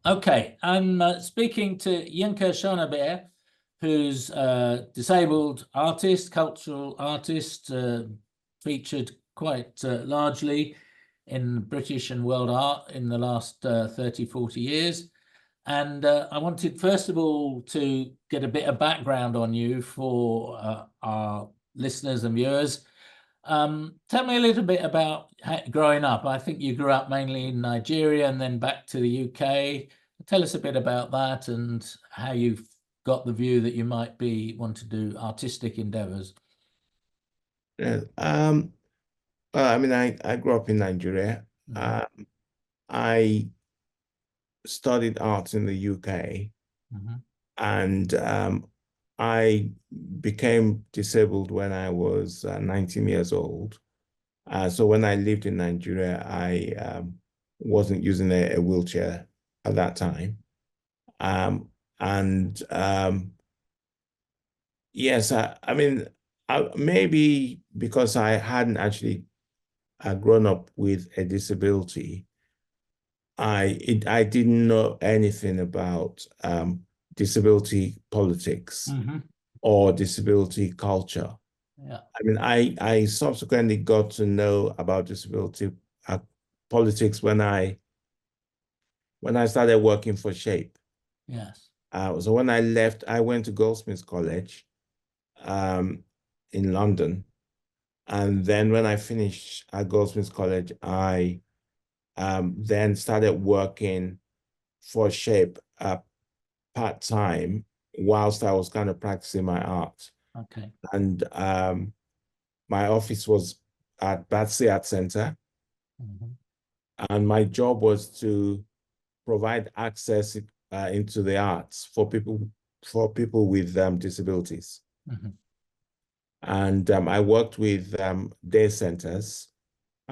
Okay, I'm speaking to Yinka Shonibare, who's a disabled artist, cultural artist, featured quite largely in British and world art in the last 30, 40 years. And I wanted, first of all, to get a bit of background on you for our listeners and viewers. Tell me a little bit about growing up. I think you grew up mainly in Nigeria and then back to the UK. Tell us a bit about that and how you've got the view that you might want to do artistic endeavors. Yeah. Well, I mean, I grew up in Nigeria. Mhm. I studied art in the UK, Mhm. and I became disabled when I was 19 years old. So when I lived in Nigeria, I wasn't using a wheelchair at that time. Um, and yes, I mean, maybe because I hadn't actually grown up with a disability, I didn't know anything about disability politics Mhm. or disability culture. Yeah. I mean, I subsequently got to know about disability uh, politics when I started working for Shape. Yes. So when I left, I went to Goldsmiths College um, in London, and then when I finished at Goldsmiths College, I then started working for Shape part-time whilst I was kind of practicing my art. Okay. And my office was at Battersea Art Center, Mhm. and my job was to provide access into the arts for people with disabilities. Mhm. And I worked with day centers,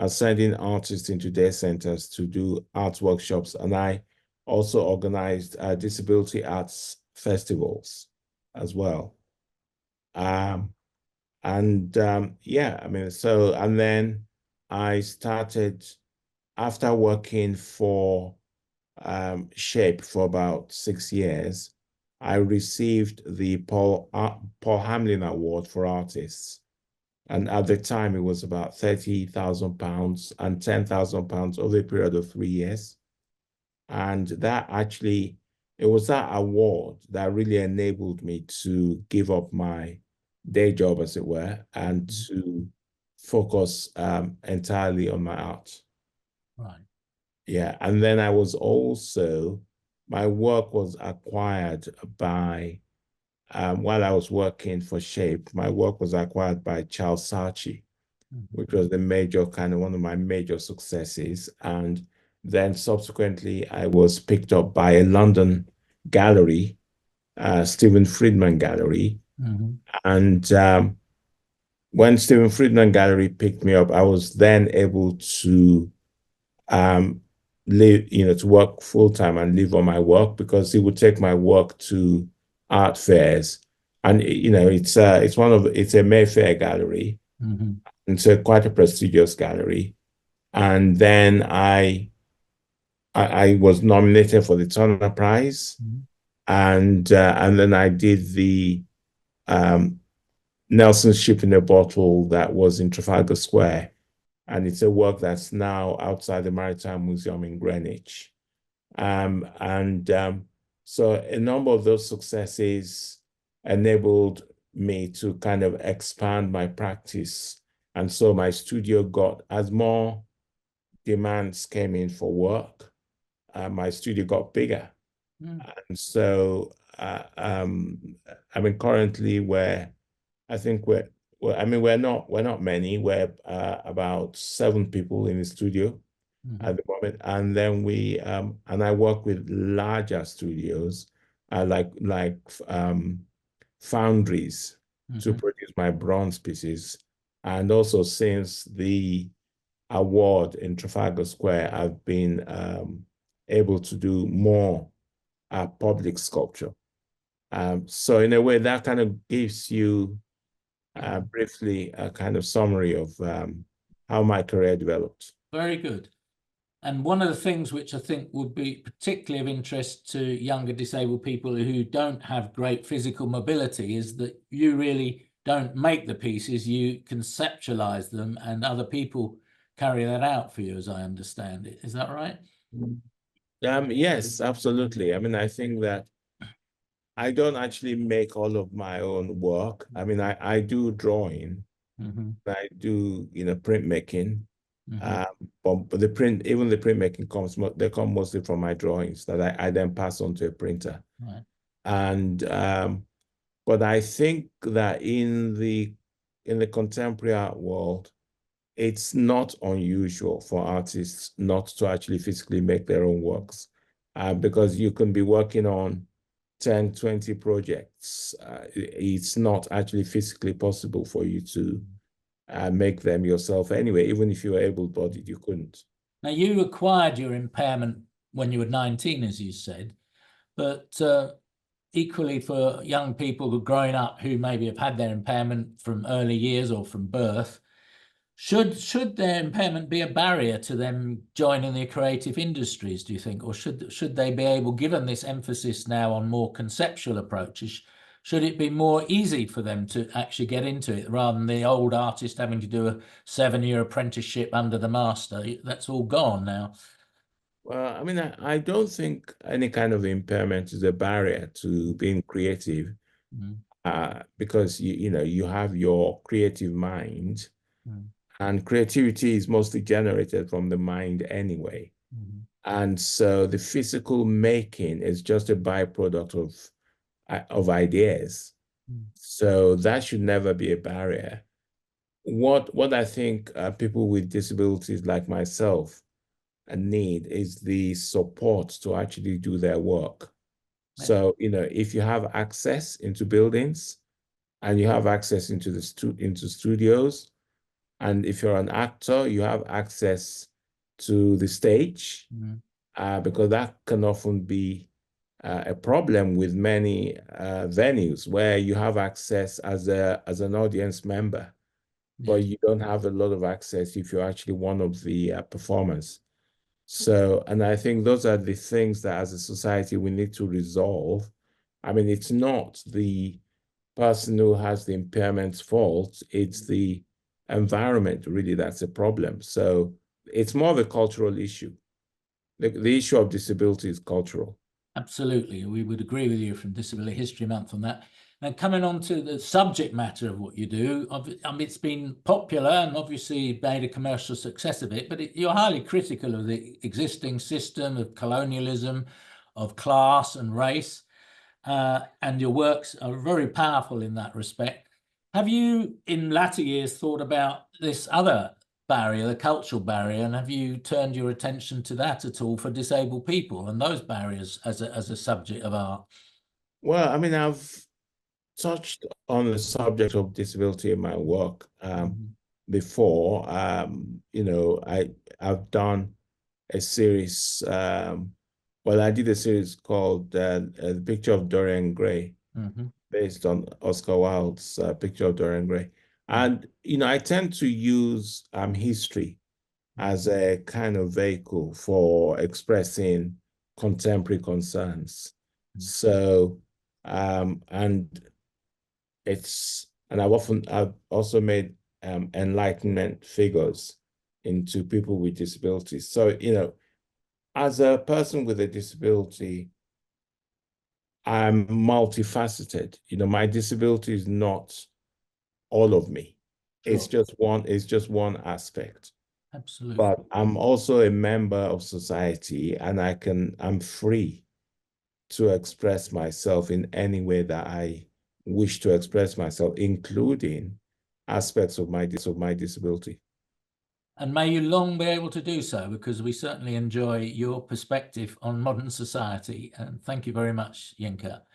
sending artists into day centers to do art workshops, and I also organized disability arts festivals as well. Um, and yeah, I mean, so, and then I started after working for Shape for about 6 years. I received the Paul Hamlin Award for Artists. And at the time, it was about £30,000 and £10,000 over a period of 3 years. And that actually, it was that award that really enabled me to give up my day job, as it were, and Mhm. to focus entirely on my art. Right. Yeah. And then I was also, my work was acquired by, while I was working for Shape, my work was acquired by Charles Saatchi, Mhm. which was the major kind of one of my major successes. And then subsequently, I was picked up by a London gallery, Stephen Friedman Gallery. Mhm. And when Stephen Friedman Gallery picked me up, I was then able to um, live, to work full time and live on my work because he would take my work to art fairs. And it's a Mayfair gallery, Mhm. and so quite a prestigious gallery. And then I was nominated for the Turner Prize, Mhm. and then I did the um, Nelson's Ship in a Bottle that was in Trafalgar Square, and it's a work that's now outside the Maritime Museum in Greenwich. And so a number of those successes enabled me to kind of expand my practice. And so my studio got, as more demands came in for work, my studio got bigger. Mhm. And so, I mean, currently I think I mean, we're not many. We're about 7 people in the studio Mhm. at the moment, and then and I work with larger studios, like foundries to Mhm. produce my bronze pieces, and also since the award in Trafalgar Square, I've been able to do more public sculpture. So in a way, that kind of gives you Mhm. briefly a kind of summary of how my career developed. Very good. And one of the things which I think would be particularly of interest to younger disabled people who don't have great physical mobility is that you really don't make the pieces, you conceptualize them, and other people carry that out for you, as I understand it. Is that right? Yes, absolutely. I mean, I think that I don't actually make all of my own work. I mean, I do drawing, I do, printmaking. But even the printmaking they come mostly from my drawings that I then pass on to a printer. Right. And but I think that in the contemporary art world, it's not unusual for artists not to actually physically make their own works, because you can be working on 10, 20 projects. It's not actually physically possible for you to make them yourself anyway. Even if you were able-bodied, you couldn't. Now, you acquired your impairment when you were 19, as you said, but equally for young people who are growing up who maybe have had their impairment from early years or from birth, should their impairment be a barrier to them joining the creative industries, do you think? Or should they be able, given this emphasis now on more conceptual approaches, should it be more easy for them to actually get into it rather than the old artist having to do a 7-year apprenticeship under the master? That's all gone now. Well, I mean, I don't think any kind of impairment is a barrier to being creative, because you have your creative mind, and creativity is mostly generated from the mind anyway. And so the physical making is just a byproduct of ideas. So that should never be a barrier. What I think people with disabilities like myself need is the support to actually do their work. So, if you have access into buildings and you have access into studios, and if you're an actor, you have access to the stage, because that can often be a problem with many venues where you have access as an audience member, but you don't have a lot of access if you're actually one of the performers. So, and I think those are the things that as a society we need to resolve. I mean, it's not the person who has the impairment's fault, it's the environment really that's a problem. So it's more of a cultural issue. The issue of disability is cultural. Absolutely. We would agree with you from Disability History Month on that. Now, coming on to the subject matter of what you do, it's been popular and obviously made a commercial success of it, but you're highly critical of the existing system of colonialism, of class and race, and your works are very powerful in that respect. Have you, in latter years, thought about this other barrier, the cultural barrier, and have you turned your attention to that at all for disabled people and those barriers as a subject of art? Well, I mean, I've touched on the subject of disability in my work before. I've done a series. Well, I did a series called The Picture of Dorian Gray, based on Oscar Wilde's Picture of Dorian Gray. And, I tend to use history as a kind of vehicle for expressing contemporary concerns. So, and I've also made Enlightenment figures into people with disabilities. So, as a person with a disability, I'm multifaceted. My disability is not all of me. Sure. It's just one aspect. Absolutely. But I'm also a member of society, and I'm free to express myself in any way that I wish to express myself, including aspects of my disability. And may you long be able to do so, because we certainly enjoy your perspective on modern society. And thank you very much, Yinka.